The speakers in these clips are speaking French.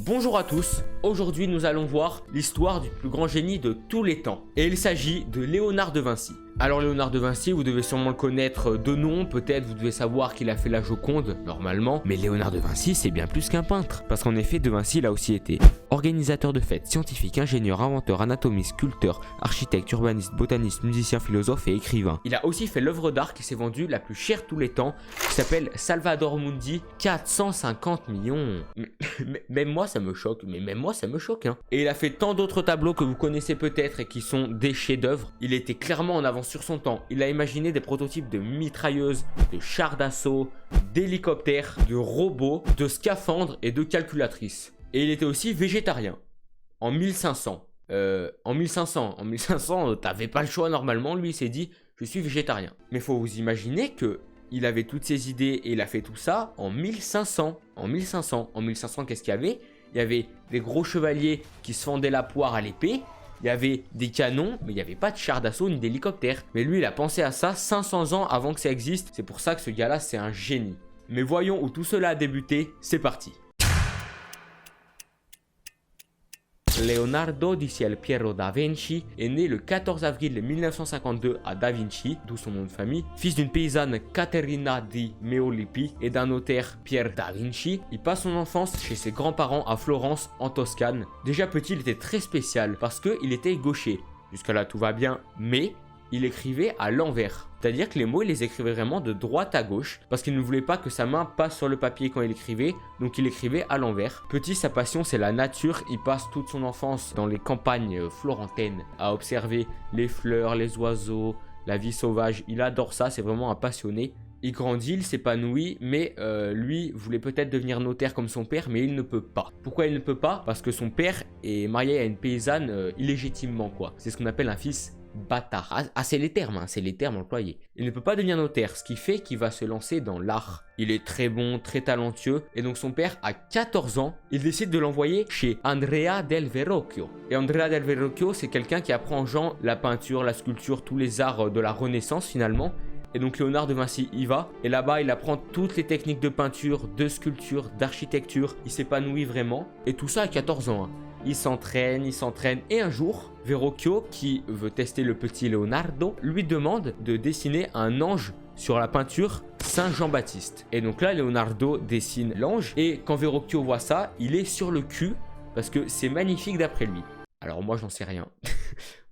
Bonjour à tous, aujourd'hui nous allons voir l'histoire du plus grand génie de tous les temps. Et il s'agit de Léonard de Vinci. Alors Léonard de Vinci, vous devez sûrement le connaître de nom, peut-être vous devez savoir qu'il a fait la Joconde, normalement. Mais Léonard de Vinci, c'est bien plus qu'un peintre. Parce qu'en effet, de Vinci, il a aussi été organisateur de fêtes, scientifique, ingénieur, inventeur, anatomiste, sculpteur, architecte, urbaniste, botaniste, musicien, philosophe et écrivain. Il a aussi fait l'œuvre d'art qui s'est vendue la plus chère de tous les temps, qui s'appelle Salvator Mundi, 450 millions. Même moi, ça me choque, hein. Et il a fait tant d'autres tableaux que vous connaissez peut-être et qui sont des chefs-d'œuvre. Il était clairement en avance sur son temps. Il a imaginé des prototypes de mitrailleuses, de chars d'assaut, d'hélicoptères, de robots, de scaphandres et de calculatrices. Et il était aussi végétarien. En 1500. En 1500, t'avais pas le choix normalement. Lui, il s'est dit, je suis végétarien. Mais faut vous imaginer que il avait toutes ces idées et il a fait tout ça en 1500. En 1500, qu'est-ce qu'il y avait? Il y avait des gros chevaliers qui se fendaient la poire à l'épée. Il y avait des canons, mais il n'y avait pas de chars d'assaut ni d'hélicoptères. Mais lui, il a pensé à ça 500 ans avant que ça existe. C'est pour ça que ce gars-là, c'est un génie. Mais voyons où tout cela a débuté. C'est parti. Leonardo di Piero da Vinci est né le 14 avril 1952 à Da Vinci, d'où son nom de famille. Fils d'une paysanne Caterina di Meolipi et d'un notaire Pierre da Vinci, il passe son enfance chez ses grands-parents à Florence, en Toscane. Déjà petit, il était très spécial parce qu'il était gaucher. Jusqu'à là, tout va bien, mais il écrivait à l'envers. C'est-à-dire que les mots, il les écrivait vraiment de droite à gauche parce qu'il ne voulait pas que sa main passe sur le papier quand il écrivait, donc il écrivait à l'envers. Petit, sa passion, c'est la nature. Il passe toute son enfance dans les campagnes florentaines à observer les fleurs, les oiseaux, la vie sauvage. Il adore ça, c'est vraiment un passionné. Il grandit, il s'épanouit, mais lui voulait peut-être devenir notaire comme son père, mais il ne peut pas. Pourquoi il ne peut pas? Parce que son père est marié à une paysanne illégitimement, quoi. C'est ce qu'on appelle un fils bâtard. Ah, c'est les termes employés. Il ne peut pas devenir notaire, ce qui fait qu'il va se lancer dans l'art. Il est très bon, très talentueux, et donc son père, à 14 ans, il décide de l'envoyer chez Andrea del Verrocchio. Et Andrea del Verrocchio, c'est quelqu'un qui apprend aux gens la peinture, la sculpture, tous les arts de la Renaissance finalement. Et donc Léonard de Vinci y va, et là-bas il apprend toutes les techniques de peinture, de sculpture, d'architecture. Il s'épanouit vraiment, et tout ça à 14 ans. Il s'entraîne, et un jour, Verrocchio, qui veut tester le petit Leonardo, lui demande de dessiner un ange sur la peinture Saint Jean-Baptiste. Et donc là, Leonardo dessine l'ange, et quand Verrocchio voit ça, il est sur le cul, parce que c'est magnifique d'après lui. Alors moi, j'en sais rien.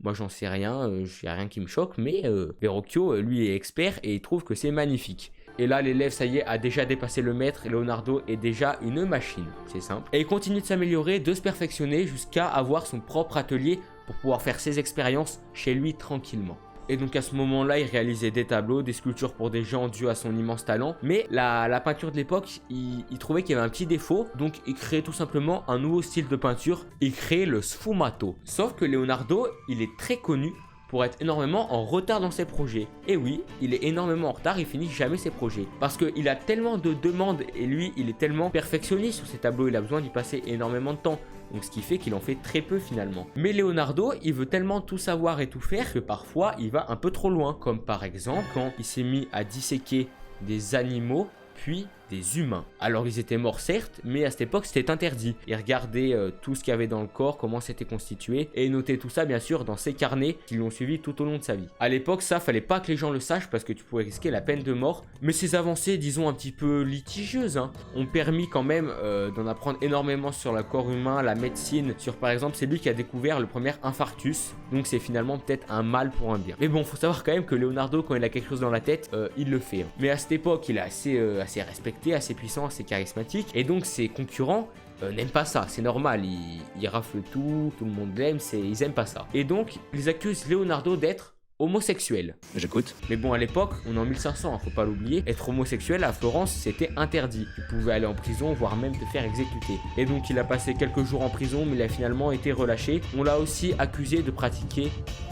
J'ai rien qui me choque, mais Verrocchio, lui, est expert, et il trouve que c'est magnifique. Et là, l'élève, ça y est, a déjà dépassé le maître. Et Leonardo est déjà une machine. C'est simple. Et il continue de s'améliorer, de se perfectionner jusqu'à avoir son propre atelier pour pouvoir faire ses expériences chez lui tranquillement. Et donc à ce moment-là, il réalisait des tableaux, des sculptures pour des gens dû à son immense talent. Mais la peinture de l'époque, il trouvait qu'il y avait un petit défaut. Donc il créait tout simplement un nouveau style de peinture. Il créait le sfumato. Sauf que Leonardo, il est très connu pour être énormément en retard dans ses projets. Et oui, il est énormément en retard, il finit jamais ses projets. Parce qu'il a tellement de demandes et lui, il est tellement perfectionniste sur ses tableaux, il a besoin d'y passer énormément de temps. Donc ce qui fait qu'il en fait très peu finalement. Mais Leonardo, il veut tellement tout savoir et tout faire que parfois, il va un peu trop loin. Comme par exemple, quand il s'est mis à disséquer des animaux, puis des humains. Alors ils étaient morts certes, mais à cette époque c'était interdit. Il regardait tout ce qu'il y avait dans le corps, comment c'était constitué, et il notait tout ça bien sûr dans ses carnets qui l'ont suivi tout au long de sa vie. À l'époque ça fallait pas que les gens le sachent parce que tu pouvais risquer la peine de mort, mais ces avancées disons un petit peu litigieuses ont permis quand même d'en apprendre énormément sur le corps humain, la médecine, sur par exemple c'est lui qui a découvert le premier infarctus, donc c'est finalement peut-être un mal pour un bien. Mais bon, faut savoir quand même que Leonardo quand il a quelque chose dans la tête, il le fait. Mais à cette époque il est assez respecté, assez puissant, assez charismatique, et donc ses concurrents n'aiment pas ça, c'est normal, ils raflent tout le monde l'aime, ils aiment pas ça. Et donc ils accusent Leonardo d'être homosexuel. J'écoute. Mais bon, à l'époque, on est en 1500, faut pas l'oublier, être homosexuel à Florence, c'était interdit. Tu pouvais aller en prison, voire même te faire exécuter. Et donc il a passé quelques jours en prison, mais il a finalement été relâché. On l'a aussi accusé de pratiquer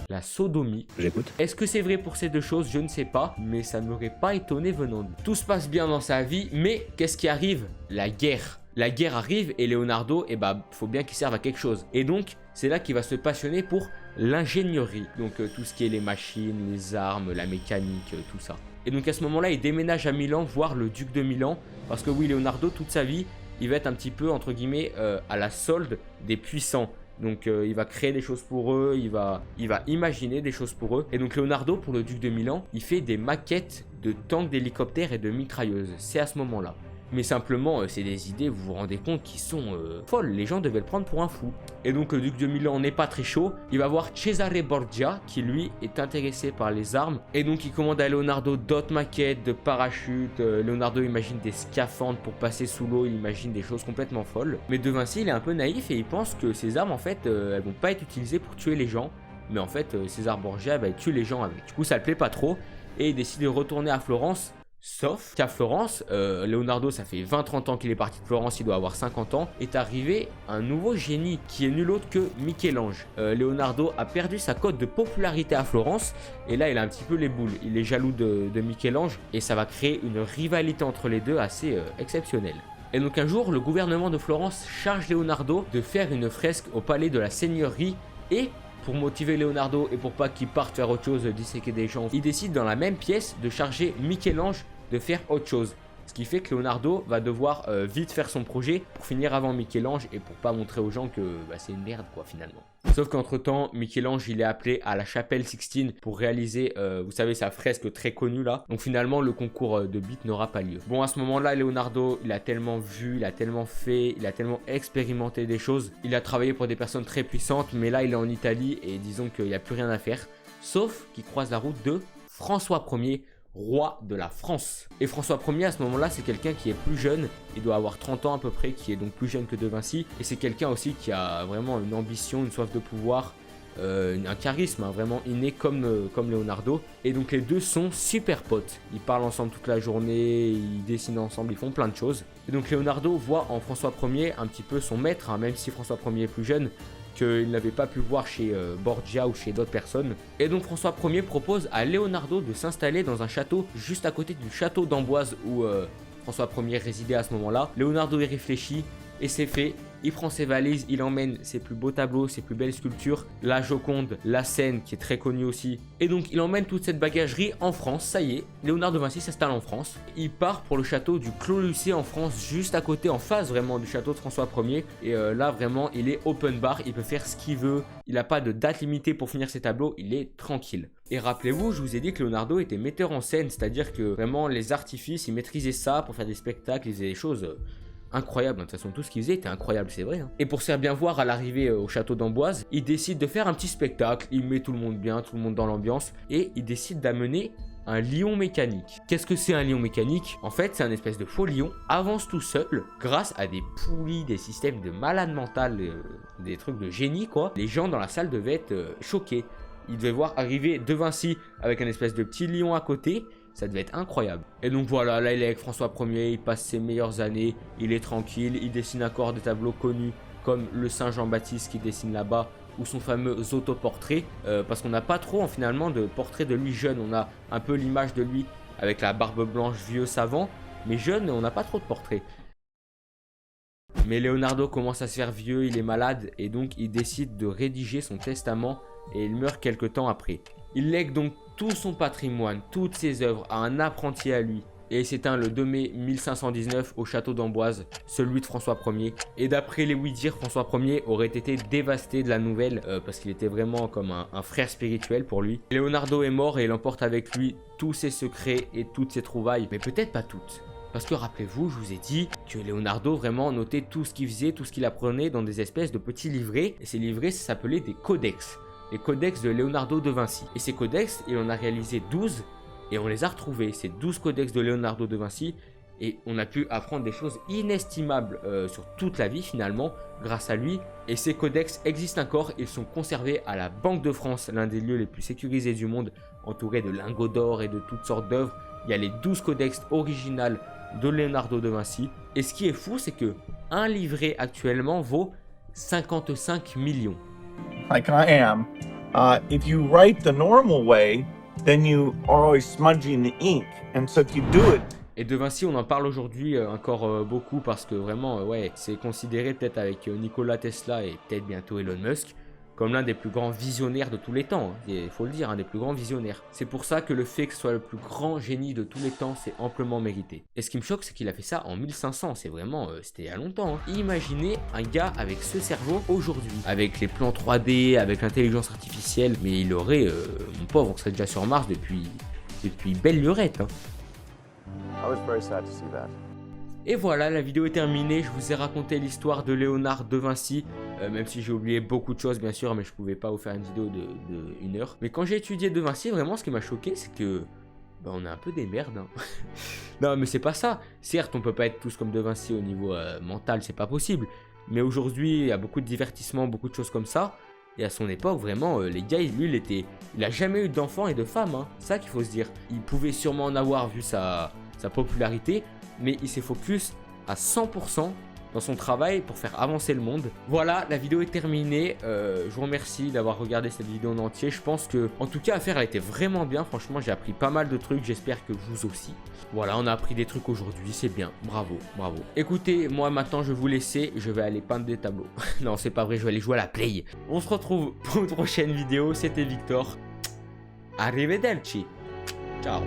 la sodomie. J'écoute. Est-ce que c'est vrai pour ces deux choses? Je ne sais pas, mais ça ne m'aurait pas étonné venant de lui. Tout se passe bien dans sa vie, mais qu'est-ce qui arrive? La guerre. La guerre arrive et Leonardo, faut bien qu'il serve à quelque chose. Et donc, c'est là qu'il va se passionner pour l'ingénierie. Donc, tout ce qui est les machines, les armes, la mécanique, tout ça. Et donc, à ce moment-là, il déménage à Milan voir le duc de Milan. Parce que oui, Leonardo, toute sa vie, il va être un petit peu entre guillemets à la solde des puissants. Donc il va créer des choses pour eux, il va imaginer des choses pour eux. Et donc Leonardo, pour le duc de Milan, il fait des maquettes de tanks, d'hélicoptères et de mitrailleuses. C'est à ce moment-là. Mais simplement, c'est des idées, vous vous rendez compte, qui sont folles. Les gens devaient le prendre pour un fou. Et donc le duc de Milan n'est pas très chaud. Il va voir Cesare Borgia, qui lui est intéressé par les armes. Et donc il commande à Leonardo d'autres maquettes, de parachutes. Leonardo imagine des scaphandres pour passer sous l'eau. Il imagine des choses complètement folles. Mais De Vinci, il est un peu naïf et il pense que ces armes, en fait, elles vont pas être utilisées pour tuer les gens. Mais en fait, César Borgia va tuer les gens avec. Du coup, ça le plaît pas trop. Et il décide de retourner à Florence. Sauf qu'à Florence, Leonardo, ça fait 20-30 ans qu'il est parti de Florence, il doit avoir 50 ans, est arrivé un nouveau génie qui est nul autre que Michel-Ange. Leonardo a perdu sa cote de popularité à Florence et là il a un petit peu les boules. Il est jaloux de Michel-Ange et ça va créer une rivalité entre les deux assez exceptionnelle. Et donc un jour, le gouvernement de Florence charge Leonardo de faire une fresque au palais de la Seigneurie et pour motiver Leonardo et pour pas qu'il parte faire autre chose, disséquer des gens, il décide dans la même pièce de charger Michel-Ange de faire autre chose. Ce qui fait que Leonardo va devoir vite faire son projet pour finir avant Michel-Ange et pour pas montrer aux gens que c'est une merde quoi finalement. Sauf qu'entre temps, Michel-Ange il est appelé à la chapelle Sixtine pour réaliser, vous savez, sa fresque très connue là. Donc finalement le concours de beat n'aura pas lieu. Bon à ce moment-là, Leonardo il a tellement vu, il a tellement fait, il a tellement expérimenté des choses. Il a travaillé pour des personnes très puissantes, mais là il est en Italie et disons qu'il n'y a plus rien à faire. Sauf qu'il croise la route de François Ier, roi de la France. Et François Ier à ce moment là c'est quelqu'un qui est plus jeune, il doit avoir 30 ans à peu près, qui est donc plus jeune que De Vinci, et c'est quelqu'un aussi qui a vraiment une ambition, une soif de pouvoir, un charisme vraiment inné comme Leonardo. Et donc les deux sont super potes, ils parlent ensemble toute la journée, ils dessinent ensemble, ils font plein de choses. Et donc Leonardo voit en François Ier un petit peu son maître, hein, même si François Ier est plus jeune, qu'il n'avait pas pu voir chez Borgia ou chez d'autres personnes. Et donc François Ier propose à Leonardo de s'installer dans un château juste à côté du château d'Amboise où François Ier résidait à ce moment-là. Leonardo y réfléchit et c'est fait. Il prend ses valises, il emmène ses plus beaux tableaux, ses plus belles sculptures, la Joconde, la Seine qui est très connue aussi. Et donc il emmène toute cette bagagerie en France, ça y est, Léonard de Vinci s'installe en France. Il part pour le château du Clos Lucé en France, juste à côté, en face vraiment du château de François Ier. Et là vraiment il est open bar, il peut faire ce qu'il veut, il n'a pas de date limitée pour finir ses tableaux, il est tranquille. Et rappelez-vous, je vous ai dit que Leonardo était metteur en scène, c'est-à-dire que vraiment les artifices, il maîtrisait ça pour faire des spectacles, il faisait des choses incroyable, de toute façon tout ce qu'il faisait était incroyable, c'est vrai. Et pour se faire bien voir à l'arrivée au château d'Amboise, il décide de faire un petit spectacle, il met tout le monde bien, tout le monde dans l'ambiance, et il décide d'amener un lion mécanique. Qu'est-ce que c'est un lion mécanique? En fait, c'est un espèce de faux lion, avance tout seul, grâce à des poulies, des systèmes de malade mental, des trucs de génie quoi. Les gens dans la salle devaient être choqués. Ils devaient voir arriver De Vinci avec un espèce de petit lion à côté. Ça devait être incroyable. Et donc voilà, là il est avec François Ier, il passe ses meilleures années, il est tranquille, il dessine encore des tableaux connus comme le Saint Jean-Baptiste qui dessine là-bas ou son fameux autoportrait, parce qu'on n'a pas trop finalement de portrait de lui jeune, on a un peu l'image de lui avec la barbe blanche vieux savant, mais jeune on n'a pas trop de portraits. Mais Leonardo commence à se faire vieux, il est malade et donc il décide de rédiger son testament et il meurt quelque temps après. Il lègue donc tout son patrimoine, toutes ses œuvres à un apprenti à lui et s'éteint le 2 mai 1519 au château d'Amboise, celui de François Ier. Et d'après les oui-dire, François Ier aurait été dévasté de la nouvelle parce qu'il était vraiment comme un frère spirituel pour lui. Leonardo est mort et il emporte avec lui tous ses secrets et toutes ses trouvailles, mais peut-être pas toutes. Parce que rappelez-vous, je vous ai dit que Leonardo vraiment notait tout ce qu'il faisait, tout ce qu'il apprenait dans des espèces de petits livrets. Et ces livrets, ça s'appelait des codex. Les codex de Leonardo de Vinci. Et ces codex, il en a réalisé 12 et on les a retrouvés. Ces 12 codex de Leonardo de Vinci. Et on a pu apprendre des choses inestimables sur toute la vie finalement grâce à lui. Et ces codex existent encore, ils sont conservés à la Banque de France, l'un des lieux les plus sécurisés du monde, entouré de lingots d'or et de toutes sortes d'œuvres. Il y a les 12 codex originales de Leonardo de Vinci. Et ce qui est fou, c'est que un livret actuellement vaut 55 millions. Like I am, if you write the normal way, then you are always smudging the ink, and so if you do it. Et de Vinci, on en parle aujourd'hui encore beaucoup parce que vraiment, ouais, c'est considéré peut-être avec Nikola Tesla et peut-être bientôt Elon Musk comme l'un des plus grands visionnaires de tous les temps. Il faut le dire, un des plus grands visionnaires. C'est pour ça que le fait que ce soit le plus grand génie de tous les temps, c'est amplement mérité. Et ce qui me choque, c'est qu'il a fait ça en 1500. C'est vraiment, c'était il y a longtemps. Imaginez un gars avec ce cerveau aujourd'hui, avec les plans 3D, avec l'intelligence artificielle. Mais il aurait, mon pauvre, on serait déjà sur Mars depuis belle lurette. I was very sad to see that. Et voilà, la vidéo est terminée. Je vous ai raconté l'histoire de Léonard de Vinci, même si j'ai oublié beaucoup de choses bien sûr, mais je pouvais pas vous faire une vidéo de 1 heure. Mais quand j'ai étudié de Vinci, vraiment ce qui m'a choqué, c'est que on est un peu des merdes. Hein. Non, mais c'est pas ça. Certes, on peut pas être tous comme de Vinci au niveau mental, c'est pas possible. Mais aujourd'hui, il y a beaucoup de divertissements, beaucoup de choses comme ça. Et à son époque, vraiment, les gars, lui, il a jamais eu d'enfants et de femmes. Hein. C'est ça qu'il faut se dire. Il pouvait sûrement en avoir vu sa popularité, mais il s'est focus à 100% dans son travail pour faire avancer le monde. Voilà, la vidéo est terminée. Je vous remercie d'avoir regardé cette vidéo en entier. Je pense que, en tout cas, à faire, elle était vraiment bien. Franchement, j'ai appris pas mal de trucs. J'espère que vous aussi. Voilà, on a appris des trucs aujourd'hui. C'est bien. Bravo, bravo. Écoutez, moi, maintenant, je vais vous laisser. Je vais aller peindre des tableaux. Non, c'est pas vrai. Je vais aller jouer à la Play. On se retrouve pour une prochaine vidéo. C'était Victor. Arrivederci. Ciao.